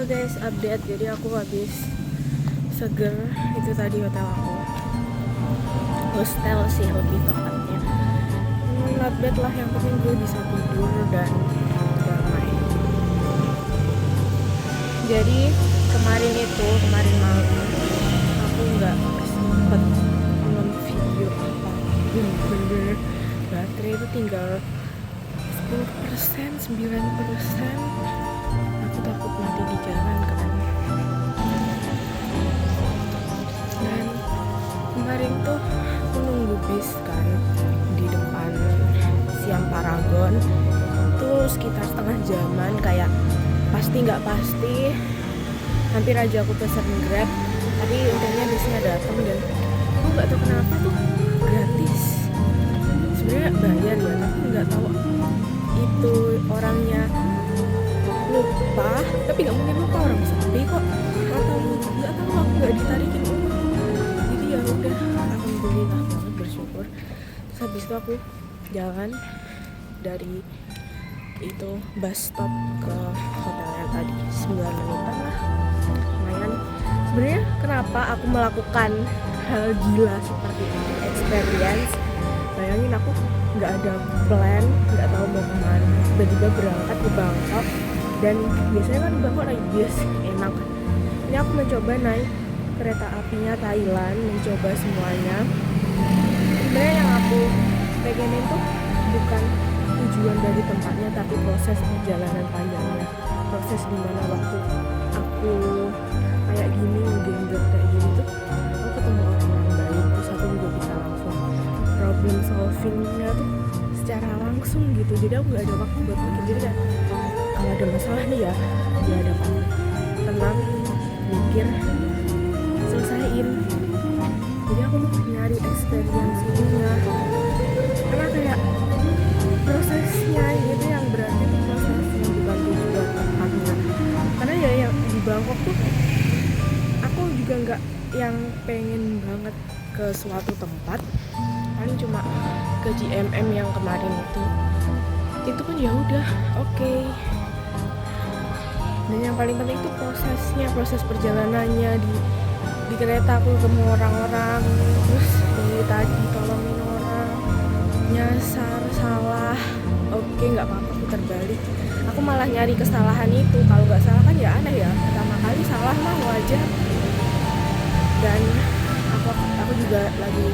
Halo guys, update. Jadi aku habis seger. Itu tadi hotel aku. Hostel sih lebih tepatnya. Not bad lah, yang penting gue bisa tidur dan damai. Jadi kemarin malam aku nggak sempet nge-video apa. Bener-bener baterai itu tinggal 10%, 9%. Aku takut mati di jalan kan. Dan kemarin tuh aku nunggu bis kan di depan Siam Paragon. Itu sekitar setengah jaman, kayak pasti nggak pasti. Hampir aja aku pesen Grab, tapi untungnya bisnya datang dan aku nggak tahu kenapa tuh gratis. Sebenarnya bayar ya, tapi nggak tahu itu orangnya lupa, tapi nggak mungkin lupa, orang sepi kok, atau nggak tahu, aku nggak ditarikin uang. Jadi ya udah, alhamdulillah banget, bersyukur. Terus habis itu aku jalan dari itu bus stop ke hotel yang tadi 9 menitan lah, lumayan. Sebenarnya kenapa aku melakukan hal gila seperti ini, experience. Bayangin aku nggak ada plan, nggak tahu mau kemana, tiba-tiba berangkat ke Bangkok. Dan biasanya kan Bangkok naik bis enak. Ini aku mencoba naik kereta apinya Thailand, mencoba semuanya. Sebenarnya yang aku pengenin tuh bukan tujuan dari tempatnya, tapi proses perjalanan panjangnya. Proses dimana waktu aku kayak gini, ngegendong kayak gini tuh, aku ketemu orang-orang baik. Terus aku juga bisa langsung problem solvingnya tuh secara langsung gitu. Jadi aku gak ada waktu buat mikir. Jadi kan kalau ada masalah nih ya dihadapan, tenang, mikir, selesaiin. Jadi aku mau nyari experience ininya, karena kayak prosesnya gitu yang berarti itu prosesnya, bukan tujuan tempatnya. Karena ya yang di Bangkok tuh aku juga nggak yang pengen banget ke suatu tempat, paling cuma ke GMM yang kemarin itu pun ya udah oke. Dan yang paling penting itu prosesnya, proses perjalanannya di kereta. Aku ketemu orang-orang, terus tadi tolongin orang, nyasar salah, oke nggak apa-apa, putar balik. Aku malah nyari kesalahan itu. Kalau nggak salah kan ya aneh ya, pertama kali salah mah wajar. Dan aku juga lagi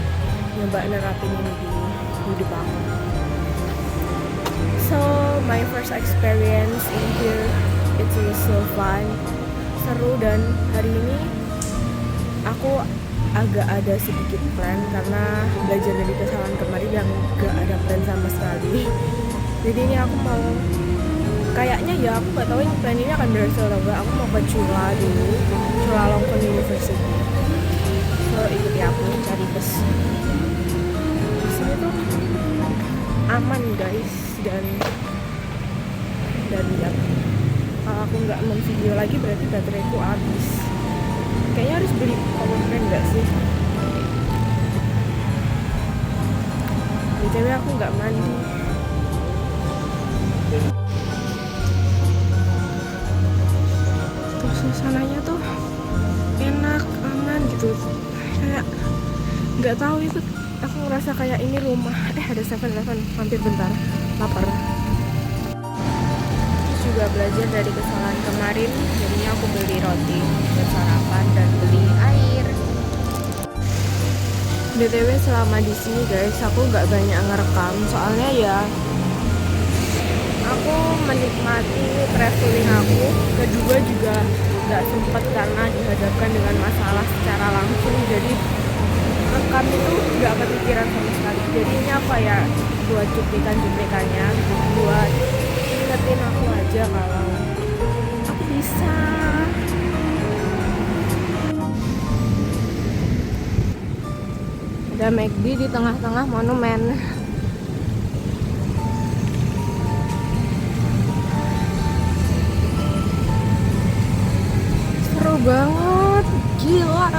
nyoba nerapin ini di hidup aku. So my first experience in here, it's so fun, seru. Dan hari ini aku agak ada sedikit plan karena belajar dari kesalahan kemarin yang gak ada plan sama sekali. Jadi ini aku mau, kayaknya ya aku gak tahu ini plan ini akan berhasil atau enggak. Aku mau ke Chula dulu, Chulalongkorn University. So ikuti aku cari bus. Di sini tuh aman guys, dan ya kalau aku nggak memvideo lagi berarti bateraiku habis. Kayaknya harus beli power bank nggak sih? BTW aku nggak mandi. Tuh suasananya tuh enak, aman gitu. Kayak nggak tahu itu, aku ngerasa kayak ini rumah. Ada 7-Eleven, mampir bentar, lapar. Terus juga belajar dari kesalahan kemarin, jadinya aku beli roti buat sarapan dan beli air. BTW selama di sini guys, aku nggak banyak ngerekam, soalnya ya aku menikmati traveling aku. Kedua juga nggak sempet karena dihadapkan dengan masalah secara langsung, jadi rekam itu nggak kepikiran sama sekali. Jadi ini apa ya, buat cuplikannya, buat ingetin aku aja kalau aku bisa. Ada McD di tengah-tengah monumen. Seru banget, gila.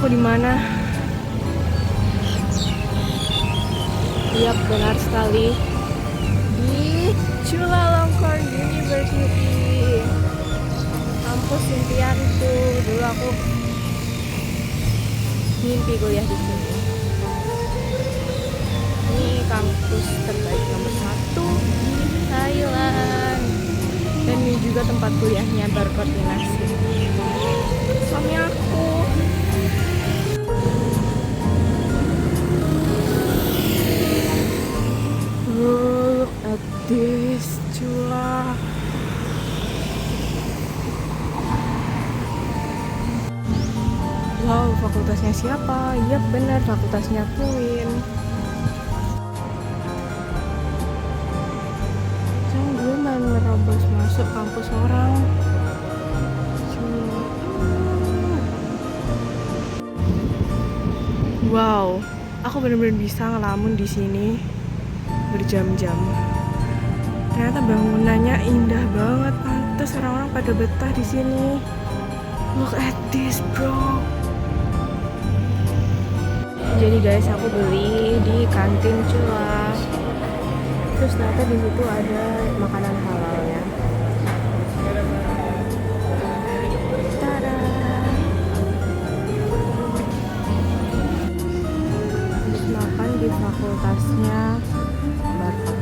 aku di mana? Iya, benar sekali. Di Chulalongkorn University. Kampus impian tuh. Dulu aku mimpi kuliah di sini. Ini kampus terbaik nomor 1 di Thailand. Dan ini juga tempat kuliahnya berkoordinasi. Suami aku. Look at this, Chula. Wow, fakultasnya siapa? Iya benar, fakultasnya Queen. Jangan gue main merobos masuk kampus orang. Wow, aku benar-benar bisa ngelamun di sini berjam-jam. Ternyata bangunannya indah banget, pantas orang-orang pada betah di sini. Look at this, bro. Jadi guys, aku beli di kantin Chula. Terus ternyata di situ ada makanan halalnya. Tada! Habis makan di fakultasnya Barkat.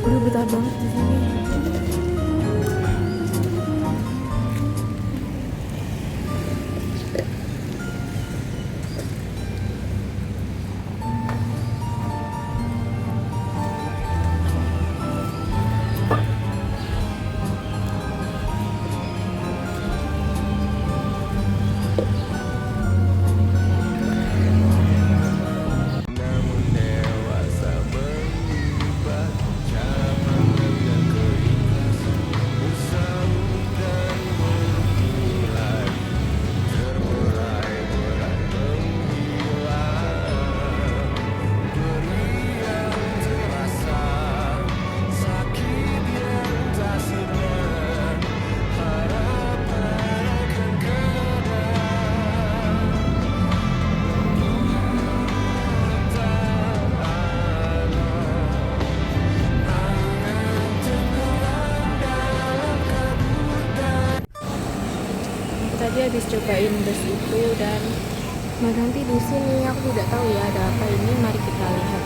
Udah betah banget di sini. Tadi habis cobain bus itu dan berhenti di sini. Aku tidak tahu ya ada apa ini. Mari kita lihat.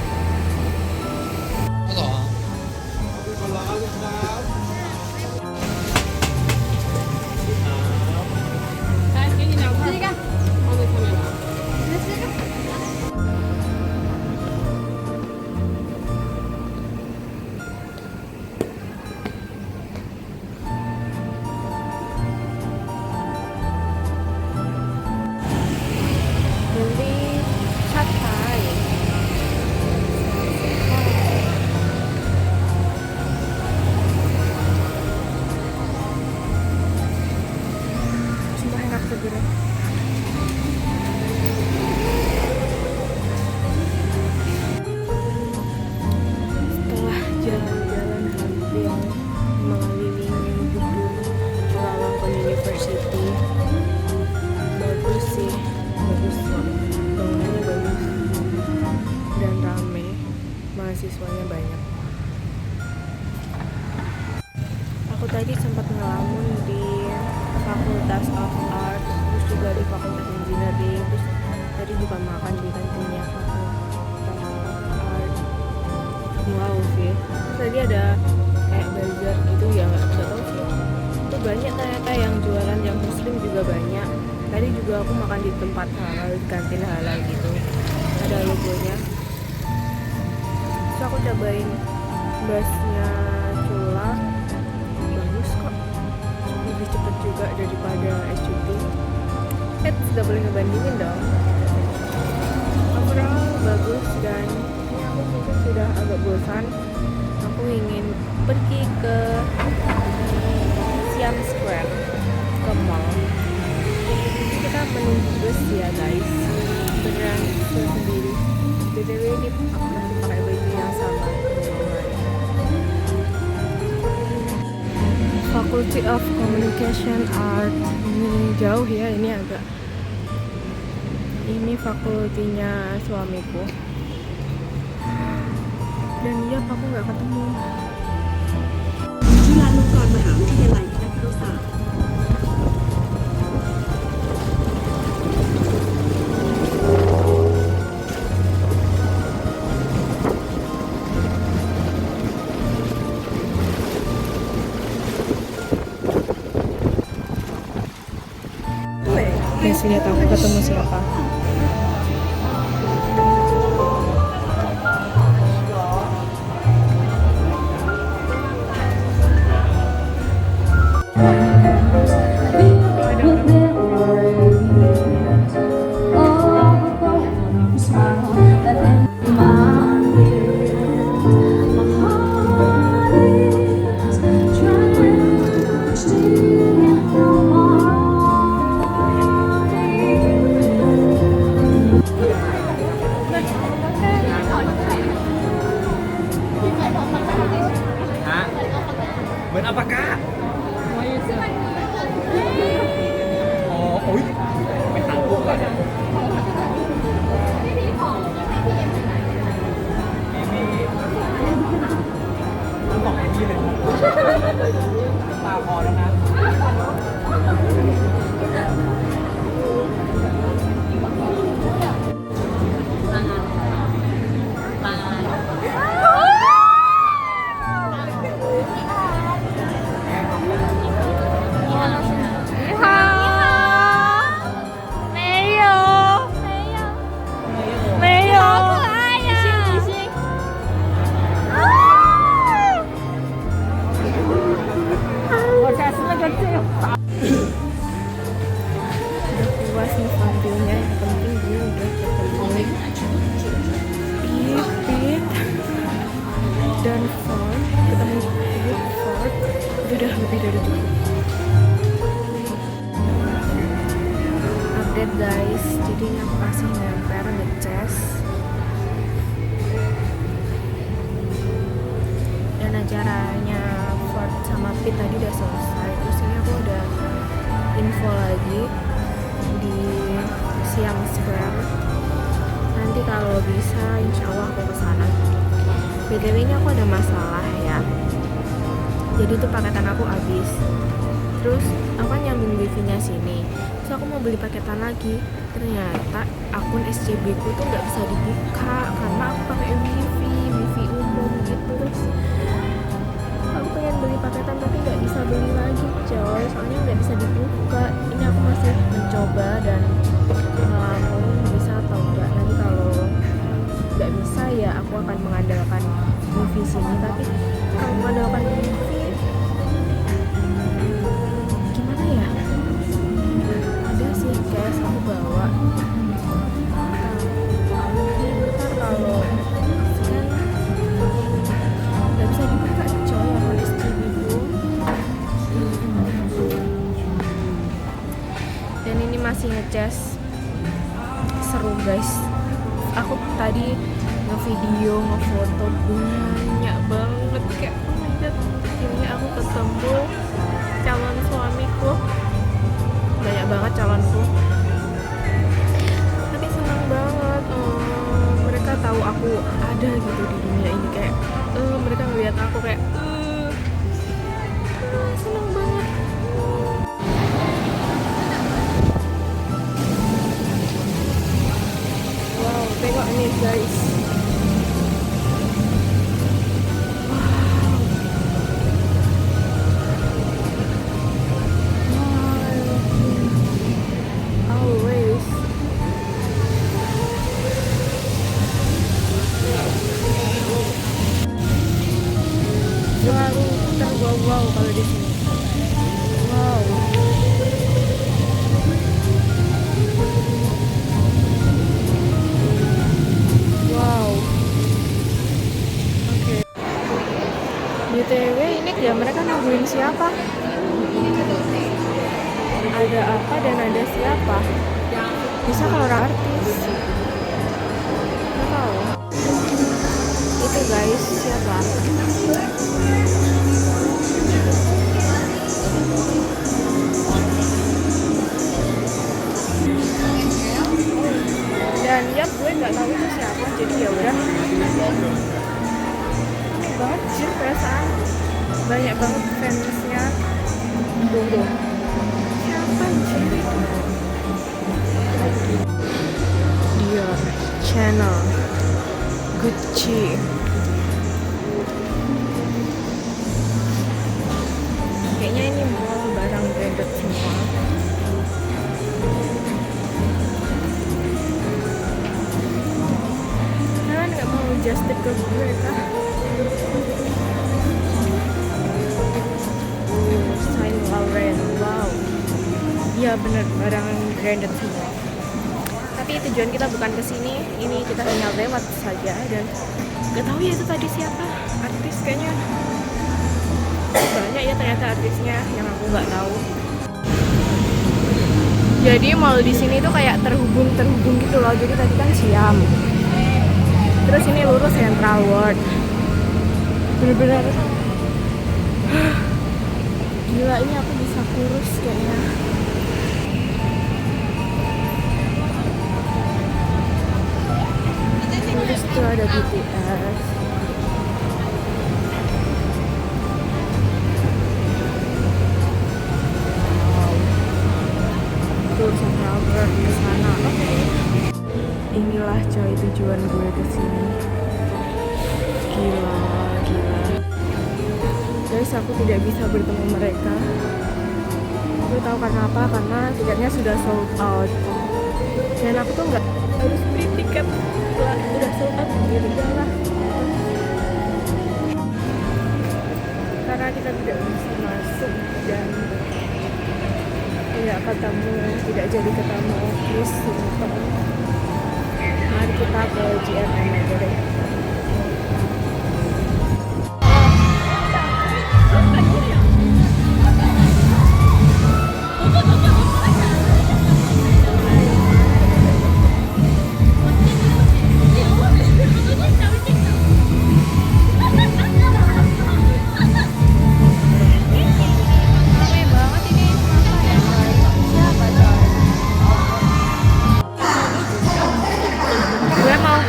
Setelah jalan-jalan hampir mengelilingi gedung Chulalongkorn University, bagus sih, bagus, bangunannya bagus dan rame, mahasiswanya banyak. Aku tadi sempat ngelamun di Fakultas of Art, terus juga di Fakultas Engineering, terus tadi juga makan di kantinnya Fakultas of Art. Wow sih, terus tadi ada kayak bazar gitu ya, nggak tahu sih. Itu banyak ternyata yang jualan, yang muslim juga banyak. Tadi juga aku makan di tempat halal, di kantin halal gitu, ada logonya. Terus aku cobain busnya Chula, bagus kok, lebih cepet juga daripada SCT. Gak boleh ngebandingin dong. Overall bagus dan ini aku mungkin sudah agak bosan. Aku ingin pergi ke Siam Square, ke mall. Kita menunggu bus ya guys, beneran sendiri. BTW ini aku masih pakai baju yang sama dengan kemarin. Faculty of Communication Art. Ini jauh ya, ini agak. Ini fakultinya suamiku. Dan iya, aku nggak ketemu. จุฬาลงกรณ์มหาวิทยาลัยคณะครุศาสตร์ Guys, lihat aku ketemu siapa. Bên alpaca. Ủi, mày tặng luôn rồi. Nó còn cái gì này. Tao kho đó nè. Puas nih videonya, yang penting gue udah ketemu Pipit dan Ford, ketemu Pipit, Ford, itu udah lebih dari cukup. Update guys, jadi ini aku masih ngemper ngecas dan acaranya Ford sama Pit tadi udah selesai. Terus ini aku udah info lagi di Siam Square. Nanti kalau bisa insya Allah aku kesana. BTW ini aku ada masalah ya. Jadi tuh paketan aku habis. Terus aku kan nyambung wifi-nya sini. Terus aku mau beli paketan lagi. Ternyata akun SCB ku tuh nggak bisa dibuka karena aku pakai wifi umum gitu. Terus aku pengen beli paketan tapi nggak bisa beli lagi coy, soalnya nggak bisa dibuka. Ini aku masih mencoba dan ngelamun bisa atau enggak. Nanti kalau nggak bisa ya aku akan mengandalkan wifi sini. Tapi kalau mengandalkan wifi gimana ya, ada sih guys aku bawa. Ntar kalau kan nggak bisa dibuka coy akun SCB ku. Dan ini masih ngecas, seru guys. Aku tadi ngevideo, ngefoto banyak banget, kayak oh my god, ini aku ketemu calon suamiku, banyak banget calonku. Tapi senang banget, mereka tahu aku ada gitu di dunia ini, kayak mereka ngeliat aku kayak senang banget. Wow, tengok ini guys. Always. Selalu terwow kalau di sini. Wow. Wow. Oke. BTW ini ya mereka nungguin siapa? Ada apa dan ada siapa? Bisa kalau orang artis. Nggak tahu. Itu guys siapa? anjir, perasaan banyak banget fansnya. Tuh siapa anjir itu? Dior, Chanel, Gucci. Kayaknya ini mall barang branded semua. Kan nggak mau just tip ke gue kah? Saint Laurent, wow. Iya bener, barang branded semua. Tapi tujuan kita bukan ke sini. Ini kita hanya lewat saja dan gak tahu ya itu tadi siapa artis, kayaknya banyak ya ternyata artisnya yang aku nggak tahu. Jadi mall di sini tuh kayak terhubung gitu loh. Jadi tadi kan Siam, terus ini lurus Central World. Bener-bener gila, ini aku bisa kurus kayaknya. Terus tuh ada BTS. Tuh Central World ke sana. Oke. Inilah coy tujuan gue ke sini. Gila. Guys, aku tidak bisa bertemu mereka. Aku tahu karena apa? Karena tiketnya sudah sold out. Dan aku tuh nggak harus beli tiket setelah udah sold out gitu lah. Karena kita tidak bisa masuk dan tidak jadi ketemu Chris Hilton. Mari kita ke GMM aja deh.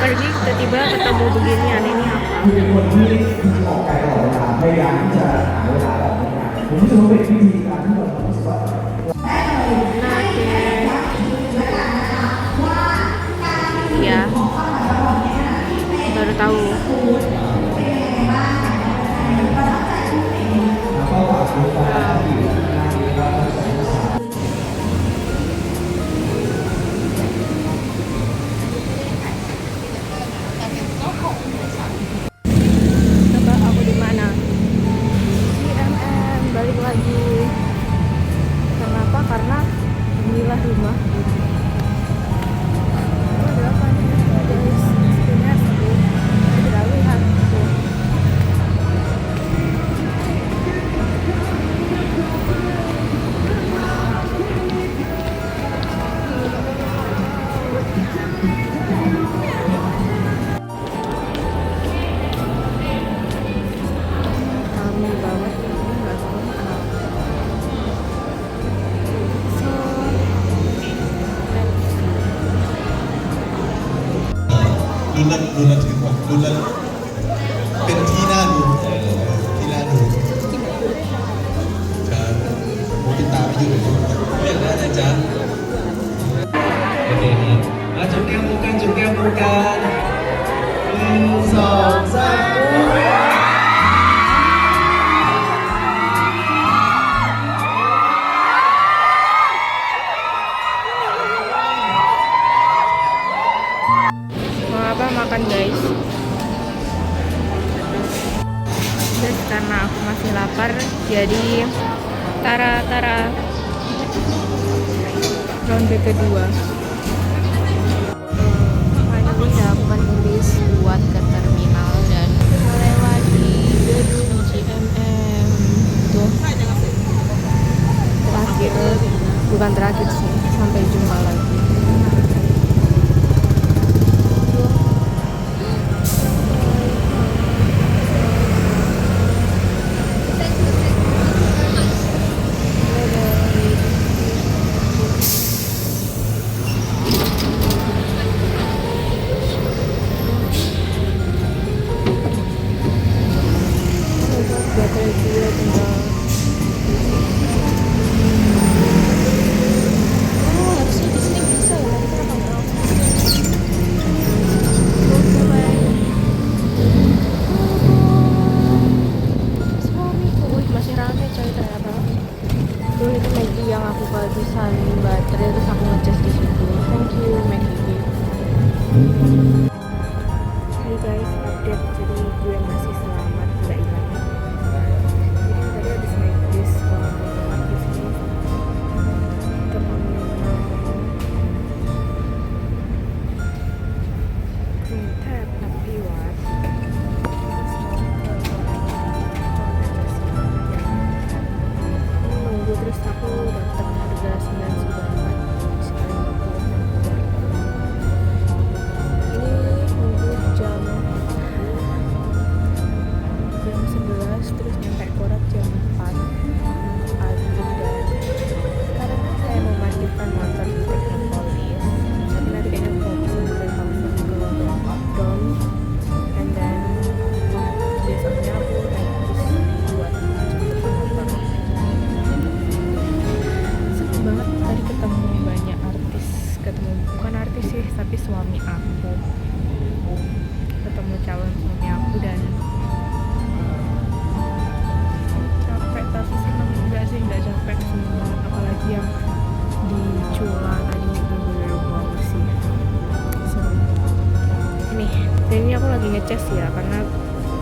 Pergi tiba-tiba ketemu beginian, ini apa? คือคนที่ออกไกลตลอดเวลาพยายามที่จะหาเวลาออกกำลังกายผมรู้สึกว่าเป็นวิธีการที่ผมรู้สึกว่า Ya, baru tahu. Coba aku di mana? GMM, balik lagi. Kenapa? Karena inilah rumah. Ada apa nih guys? Sebenarnya tidak lihat. Ramai banget, ini nggak tahu kenapa.ดูละถึงแบบดูละเป็นที่น่าดูที่น่าดูครับโมติตาไม่อยู่เรียกได้นะจ๊ะโอเคครับมาจุดแก้มมุกกันจุดแก้มมุกกัน1 2 3 Mau apa makan guys? Terus karena aku masih lapar, jadi tara ronde kedua. Finally dapat bis buat ke terminal dan melewati gedung GMM. Tuh terakhir, bukan terakhir sih, sampai jumpa lagi. terus nyampe Korat jam 4 pagi. Dan sekarang saya memarkirkan motor di Teknopolis, tapi nanti kayaknya mau langsung ke Dom, and then besoknya aku naik bus buat jemput motor. Seru banget tadi ketemu banyak artis, bukan artis sih tapi suami aku, ketemu calon suami aku, dan capek tapi seneng juga sih, nggak capek semua, apalagi yang di Cula tadi bener-bener wow sih. So ini aku lagi ngecas ya karena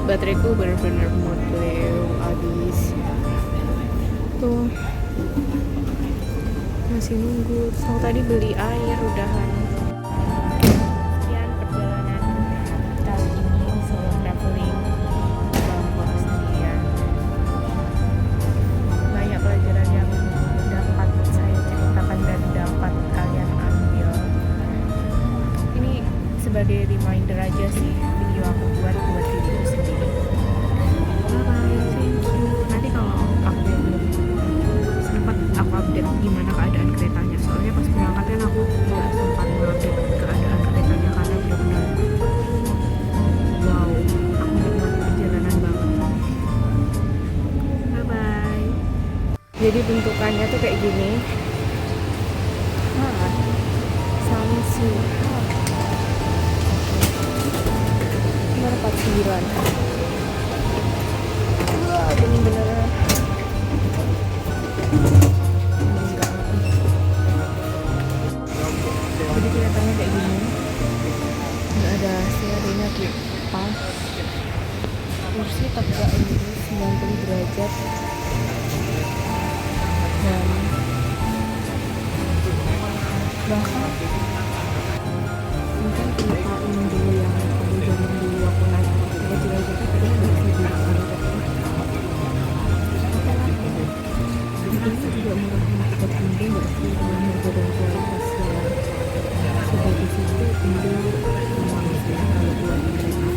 bateraiku bener-bener motleu habis tuh, masih nunggu. So tadi beli air udahan. Sekian perjalanan kali ini solo traveling Bangkok sendirian. Banyak pelajaran yang dapat saya ceritakan dan dapat kalian ambil. Ini sebagai reminder aja sih, video aku buat diriku sendiri. Bye bye, thank you. Nanti kalau aku sempat aku update gimana keadaan keretanya, soalnya pas berangkat kan aku nggak sempat update keadaan keretanya karena benar-benar wow, aku menikmati perjalanan banget. Bye bye. Jadi bentukannya tuh kayak gini. Samsu nomor 49. Wah, bener-bener enggak. Jadi kelihatannya kayak gini, nggak ada steeringnya, kipas, kursi tegak ini 90 derajat, dan bahkan mungkin ceritain dulu yang aku zaman dulu aku naik kecil-kecil tapi dia nggak bisa dilakukan. Ini juga murah untuk Indo nggak sih, dengan harga dan kualitasnya sebagus itu. Indo memang sih kalau buat mereka.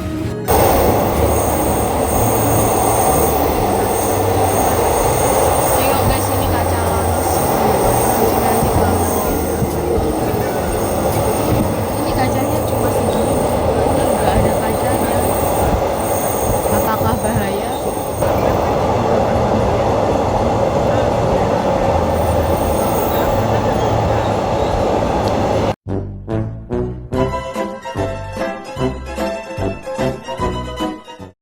Tengok guys, ini kaca langsung. Nanti kalau ini kacanya cuma segini, ini nggak ada kacanya. Apakah bahaya?